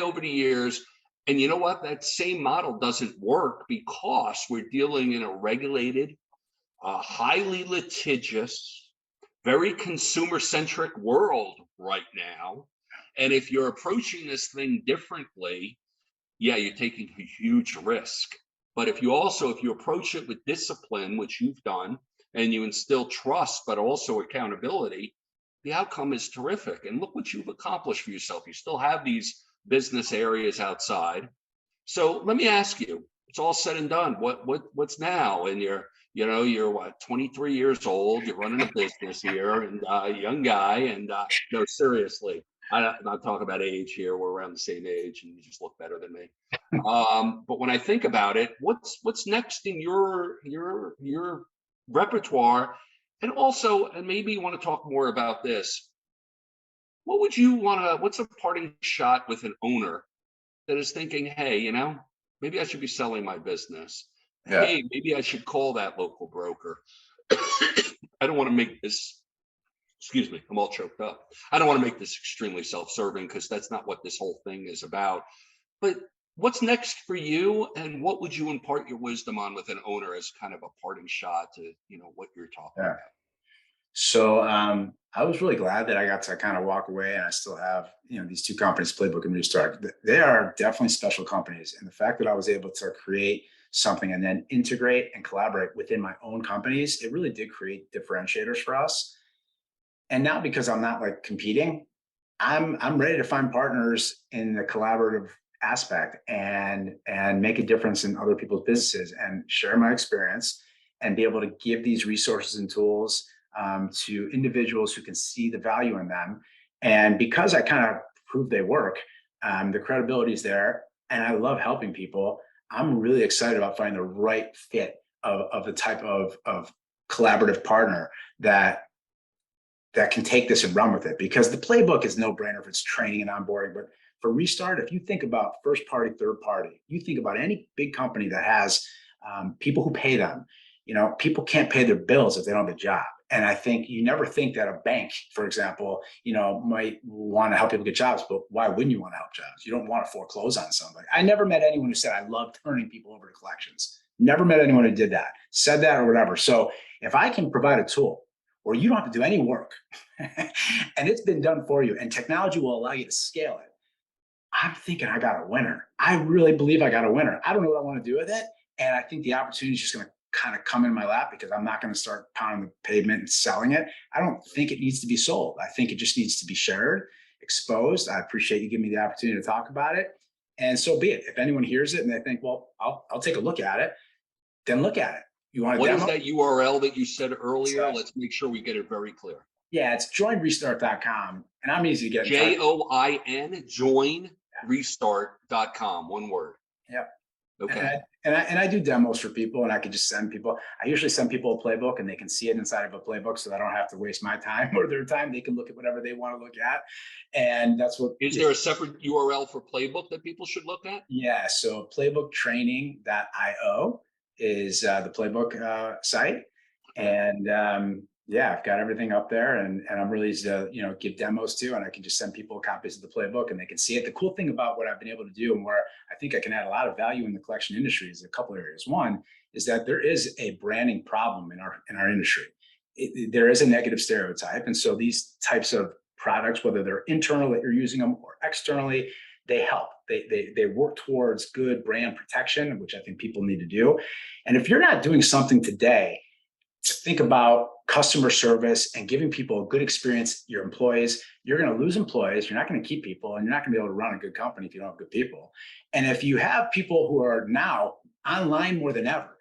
Speaker 1: over the years. And you know what? That same model doesn't work because we're dealing in a regulated, highly litigious, very consumer-centric world right now. And if you're approaching this thing differently, yeah, you're taking a huge risk. But if you approach it with discipline, which you've done, and you instill trust, but also accountability, the outcome is terrific. And look what you've accomplished for yourself. You still have these business areas outside. So let me ask you, it's all said and done. What's now? And you're what, 23 years old, you're running a business here, and a young guy, and no, seriously, I'm not talking about age here. We're around the same age and you just look better than me. But when I think about it, what's next in your repertoire? And also, and maybe you want to talk more about this, what's a parting shot with an owner that is thinking, hey, maybe I should be selling my business. Yeah. Hey, maybe I should call that local broker. I don't want to make this, excuse me, I'm all choked up. I don't want to make this extremely self-serving because that's not what this whole thing is about. But what's next for you, and what would you impart your wisdom on with an owner as kind of a parting shot to, what you're talking about?
Speaker 2: So I was really glad that I got to kind of walk away, and I still have, these two companies, Playbook and Restart. They are definitely special companies. And the fact that I was able to create something and then integrate and collaborate within my own companies, it really did create differentiators for us. And now, because I'm not like competing, I'm ready to find partners in the collaborative aspect and make a difference in other people's businesses and share my experience and be able to give these resources and tools to individuals who can see the value in them. And because I kind of prove they work, the credibility is there, and I love helping people. I'm really excited about finding the right fit of the type of collaborative partner that can take this and run with it, because the Playbook is no brainer if it's training and onboarding. But for Restart, if you think about first party, third party, you think about any big company that has people who pay them. People can't pay their bills if they don't have a job. And I think you never think that a bank, for example, might want to help people get jobs, but why wouldn't you want to help jobs? You don't want to foreclose on somebody. I never met anyone who said, I love turning people over to collections. Never met anyone who did that, said that or whatever. So if I can provide a tool where you don't have to do any work and it's been done for you, and technology will allow you to scale it, I'm thinking I got a winner. I really believe I got a winner. I don't know what I want to do with it, And I think the opportunity is just going to kind of come in my lap because I'm not going to start pounding the pavement and selling it. I don't think it needs to be sold. I think it just needs to be shared, exposed. I appreciate you giving me the opportunity to talk about it. And so be it. If anyone hears it and they think, well, I'll take a look at it, then look at it. You want a demo?
Speaker 1: What is that URL that you said earlier?
Speaker 2: So,
Speaker 1: Let's make sure we get it very clear.
Speaker 2: yeah, it's joinrestart.com. And I'm easy to get in touch.
Speaker 1: JOIN, joinrestart.com, one word.
Speaker 2: Yep.
Speaker 1: Okay.
Speaker 2: And I do demos for people, and I can just send people. I usually send people a playbook, and they can see it inside of a playbook, so I don't have to waste my time or their time. They can look at whatever they want to look at, and that's what.
Speaker 1: Is there a separate URL for Playbook that people should look at?
Speaker 2: Yeah, so playbooktraining.io is the Playbook site, and yeah, I've got everything up there, and I'm really easy to give demos to, and I can just send people copies of the playbook, and they can see it. The cool thing about what I've been able to do, and where I think I can add a lot of value in the collection industry, is a couple areas. One is that there is a branding problem in our industry. There is a negative stereotype, and so these types of products, whether they're internal that you're using them or externally, they help. They work towards good brand protection, which I think people need to do. And if you're not doing something today to think about customer service and giving people a good experience, your employees, you're going to lose employees. You're not going to keep people, and you're not going to be able to run a good company if you don't have good people. And if you have people who are now online more than ever,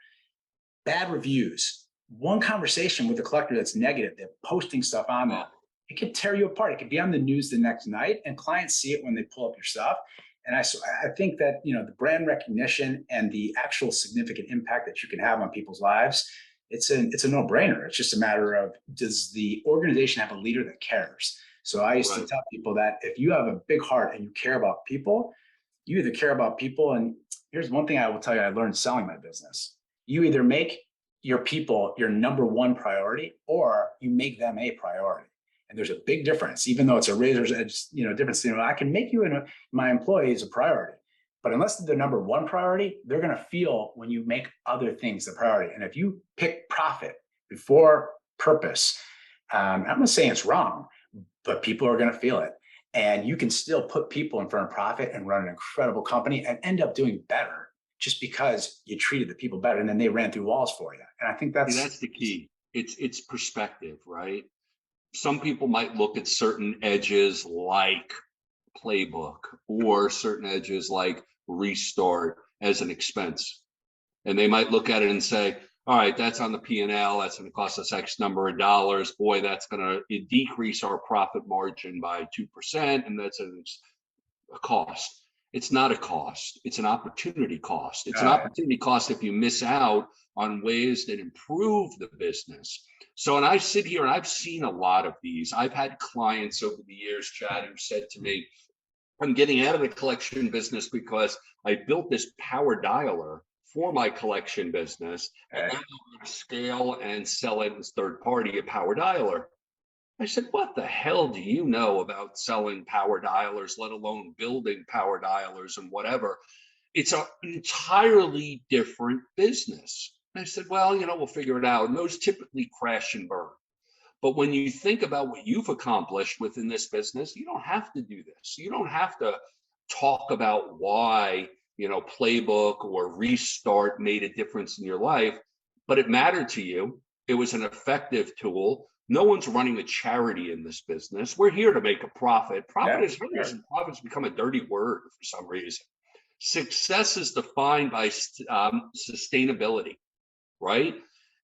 Speaker 2: bad reviews, one conversation with a collector that's negative, they're posting stuff on that, it could tear you apart. It could be on the news the next night, and clients see it when they pull up your stuff. And I think that the brand recognition and the actual significant impact that you can have on people's lives, it's a no-brainer. It's just a matter of, does the organization have a leader that cares? So I used to tell people that if you have a big heart and you care about people, you either care about people, and here's one thing I will tell you I learned selling my business. You either make your people your number one priority, or you make them a priority. And there's a big difference, even though it's a razor's edge, difference. I can make you my employees a priority, but unless they're the number one priority, they're going to feel when you make other things the priority. And if you pick profit before purpose, I'm not saying it's wrong, but people are going to feel it. And you can still put people in front of profit and run an incredible company and end up doing better just because you treated the people better, and then they ran through walls for you. And I think that's
Speaker 1: the key. It's perspective, right? Some people might look at certain edges like Playbook or certain edges like Restart as an expense. And they might look at it and say, all right, that's on the P&L. That's going to cost us X number of dollars. Boy, that's going to decrease our profit margin by 2%. And that's a cost. It's not a cost. It's an opportunity cost. It's an opportunity cost if you miss out on ways that improve the business. So, and I sit here and I've seen a lot of these. I've had clients over the years, Chad, who said to me, I'm getting out of the collection business because I built this power dialer for my collection business, and now I'm going to scale and sell it as third party, a power dialer. I said, what the hell do you know about selling power dialers, let alone building power dialers and whatever? It's an entirely different business. And I said, well, we'll figure it out. And those typically crash and burn. But when you think about what you've accomplished within this business, you don't have to do this. You don't have to talk about why, Playbook or Restart made a difference in your life, but it mattered to you. It was an effective tool. No one's running a charity in this business. We're here to make a profit. Profit is hers, and profit's become a dirty word for some reason. Success is defined by sustainability, right?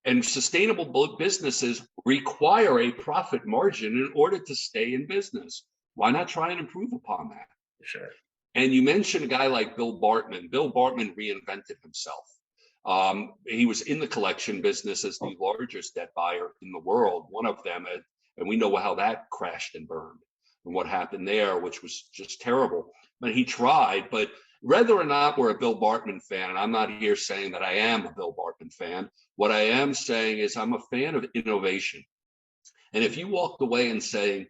Speaker 1: And sustainable businesses require a profit margin in order to stay in business. Why not try and improve upon that?
Speaker 2: Sure.
Speaker 1: And you mentioned a guy like Bill Bartman. Bill Bartman reinvented himself. He was in the collection business as the largest debt buyer in the world, one of them, and we know how that crashed and burned and what happened there, which was just terrible. But he tried. But whether or not we're a Bill Bartman fan, and I'm not here saying that I am a Bill Bartman fan, what I am saying is I'm a fan of innovation. And if you walked away and say,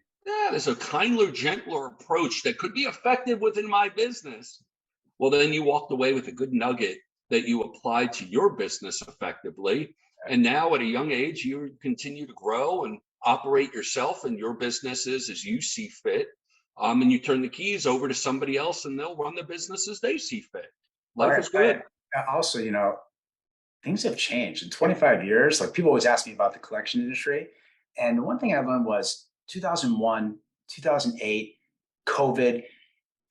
Speaker 1: there's a kinder, gentler approach that could be effective within my business, well, then you walked away with a good nugget that you applied to your business effectively. And now at a young age, you continue to grow and operate yourself and your businesses as you see fit. And you turn the keys over to somebody else and they'll run the business as they see fit. Life is good.
Speaker 2: Also, things have changed in 25 years. Like people always ask me about the collection industry. And the one thing I learned was 2001, 2008, COVID,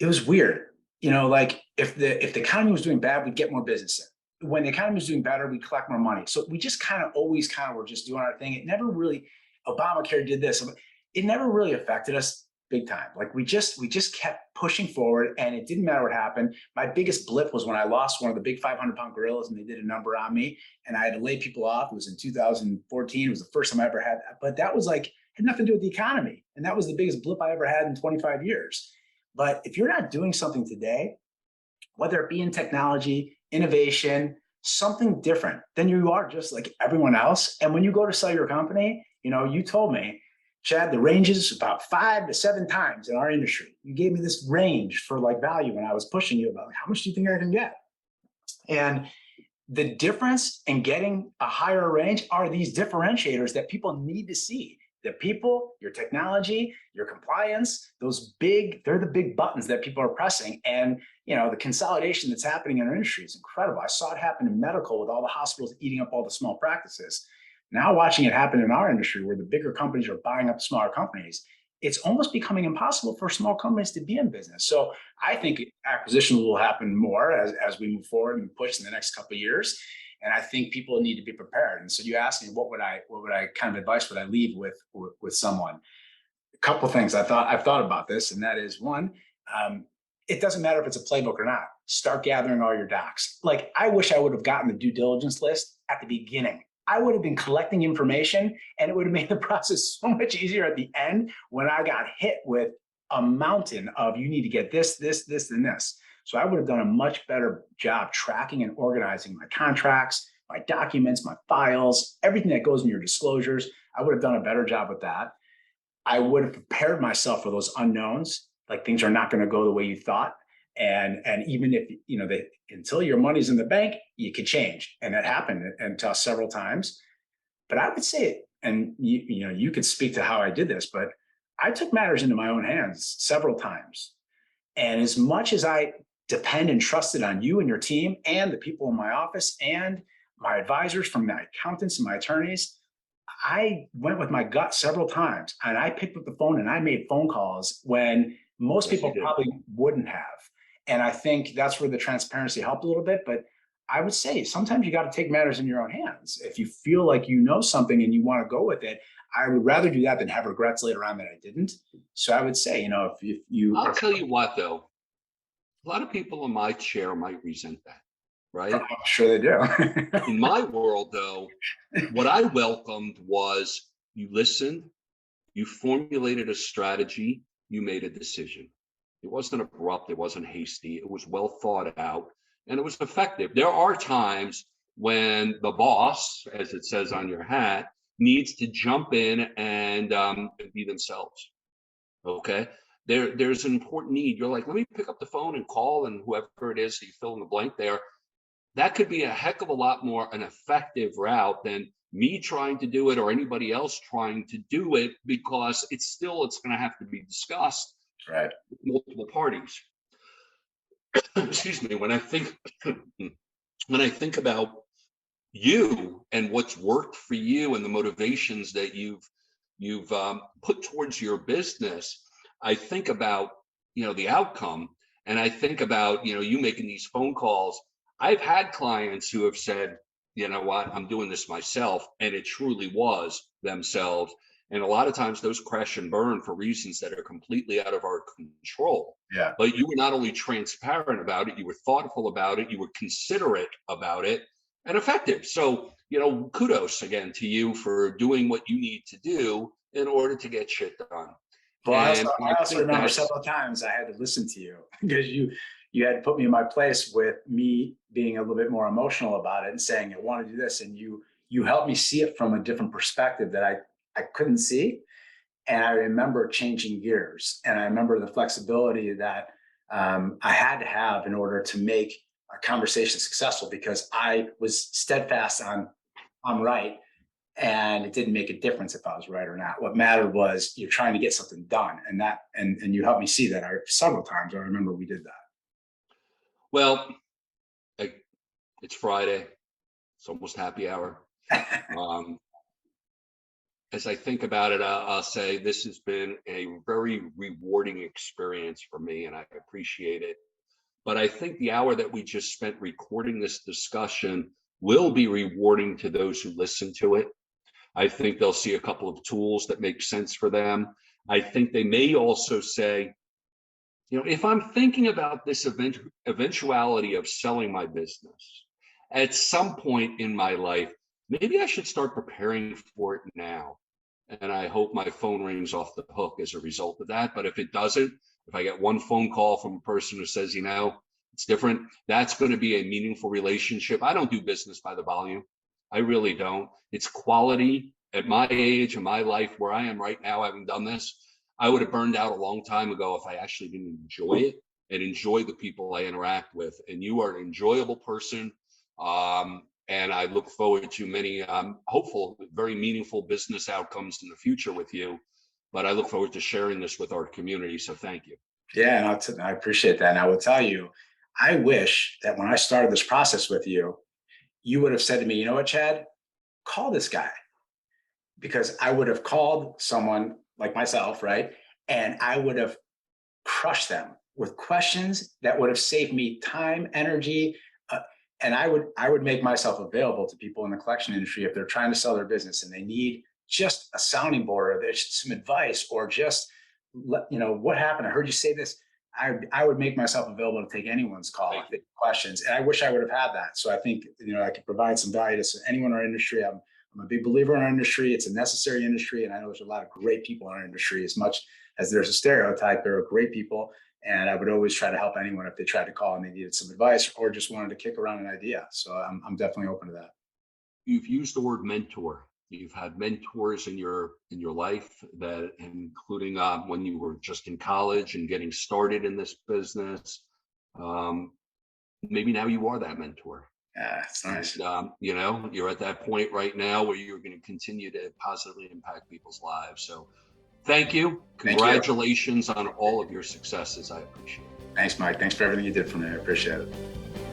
Speaker 2: it was weird. Like if the economy was doing bad, we'd get more business in. When the economy was doing better, we'd collect more money. So we just kind of always kind of were just doing our thing. It never really, Obamacare did this. It never really affected us big time. Like we just kept pushing forward, and it didn't matter what happened. My biggest blip was when I lost one of the big 500-pound gorillas, and they did a number on me, and I had to lay people off. It was in 2014. It was the first time I ever had that. But that was like, had nothing to do with the economy. And that was the biggest blip I ever had in 25 years. But if you're not doing something today, whether it be in technology, innovation, something different, then you are just like everyone else. And when you go to sell your company, you told me, Chad, the range is about 5 to 7 times in our industry. You gave me this range for like value when I was pushing you about how much do you think I can get? And the difference in getting a higher range are these differentiators that people need to see. The people, your technology, your compliance, they're the big buttons that people are pressing. And, the consolidation that's happening in our industry is incredible. I saw it happen in medical with all the hospitals eating up all the small practices. Now watching it happen in our industry where the bigger companies are buying up smaller companies, it's almost becoming impossible for small companies to be in business. So I think acquisitions will happen more as we move forward and push in the next couple of years. And I think people need to be prepared. And so you asked me, what would I kind of advice would I leave with someone? A couple of things I've thought about this, and that is one, it doesn't matter if it's a playbook or not. Start gathering all your docs. Like I wish I would have gotten the due diligence list at the beginning. I would have been collecting information, and it would have made the process so much easier at the end when I got hit with a mountain of you need to get this, this, this, and this. So I would have done a much better job tracking and organizing my contracts, my documents, my files, everything that goes in your disclosures. I would have done a better job with that. I would have prepared myself for those unknowns, like things are not going to go the way you thought. And even if, until your money's in the bank, you could change. And that happened until several times. But I would say, and you could speak to how I did this, but I took matters into my own hands several times. And as much as I depend and trusted on you and your team and the people in my office and my advisors from my accountants and my attorneys, I went with my gut several times, and I picked up the phone and I made phone calls when most people probably wouldn't have. And I think that's where the transparency helped a little bit. But I would say sometimes you got to take matters in your own hands. If you feel like you know something and you want to go with it, I would rather do that than have regrets later on that I didn't. So I would say, if you
Speaker 1: I'll tell you what, though, a lot of people in my chair might resent that, right?
Speaker 2: I'm sure they do.
Speaker 1: In my world, though, what I welcomed was you listened, you formulated a strategy, you made a decision. It wasn't abrupt, it wasn't hasty, it was well thought out, and it was effective. There are times when the boss, as it says on your hat, needs to jump in and be themselves. Okay. There's an important need. You're like, let me pick up the phone and call, and whoever it is that you fill in the blank there. That could be a heck of a lot more an effective route than me trying to do it or anybody else trying to do it, because it's going to have to be discussed,
Speaker 2: right,
Speaker 1: with multiple parties. Excuse me. When I think about you and what's worked for you and the motivations that you've put towards your business, I think about, the outcome, and I think about, you making these phone calls. I've had clients who have said, you know what, I'm doing this myself, and it truly was themselves. And a lot of times those crash and burn for reasons that are completely out of our control.
Speaker 2: Yeah.
Speaker 1: But you were not only transparent about it, you were thoughtful about it, you were considerate about it, and effective. So, kudos again to you for doing what you need to do in order to get shit done.
Speaker 2: Well, I also remember several times I had to listen to you because you had to put me in my place with me being a little bit more emotional about it and saying, I want to do this. And you helped me see it from a different perspective that I couldn't see. And I remember changing gears, and I remember the flexibility that I had to have in order to make a conversation successful, because I was steadfast on I'm right. And it didn't make a difference if I was right or not. What mattered was you're trying to get something done. And you helped me see that several times. I remember we did that.
Speaker 1: Well, it's Friday. It's almost happy hour. As I think about it, I'll say this has been a very rewarding experience for me, and I appreciate it. But I think the hour that we just spent recording this discussion will be rewarding to those who listen to it. I think they'll see a couple of tools that make sense for them. I think they may also say, if I'm thinking about this eventuality of selling my business at some point in my life, maybe I should start preparing for it now. And I hope my phone rings off the hook as a result of that. But if it doesn't, if I get one phone call from a person who says, it's different, that's going to be a meaningful relationship. I don't do business by the volume. I really don't. It's quality. At my age and my life where I am right now, having done this, I would have burned out a long time ago if I actually didn't enjoy it and enjoy the people I interact with. And you are an enjoyable person. And I look forward to many, hopeful, very meaningful business outcomes in the future with you. But I look forward to sharing this with our community. So thank you.
Speaker 2: Yeah, and I appreciate that. And I will tell you, I wish that when I started this process with you, you would have said to me, you know what, Chad, call this guy. Because I would have called someone like myself, right? And I would have crushed them with questions that would have saved me time, energy, and I would make myself available to people in the collection industry if they're trying to sell their business and they need just a sounding board or there's some advice or just what happened. I heard you say this. I would make myself available to take anyone's call if they have questions, and I wish I would have had that. So I think I could provide some value to anyone in our industry. I'm a big believer in our industry. It's a necessary industry, and I know there's a lot of great people in our industry. As much as there's a stereotype, there are great people. And I would always try to help anyone if they tried to call and they needed some advice or just wanted to kick around an idea. So I'm definitely open to that.
Speaker 1: You've used the word mentor. You've had mentors in your life, that including when you were just in college and getting started in this business. Maybe now you are that mentor.
Speaker 2: Yeah, it's nice.
Speaker 1: And, you're at that point right now where you're going to continue to positively impact people's lives. So thank you. Congratulations on all of your successes. I appreciate it.
Speaker 2: Thanks, Mike. Thanks for everything you did for me. I appreciate it.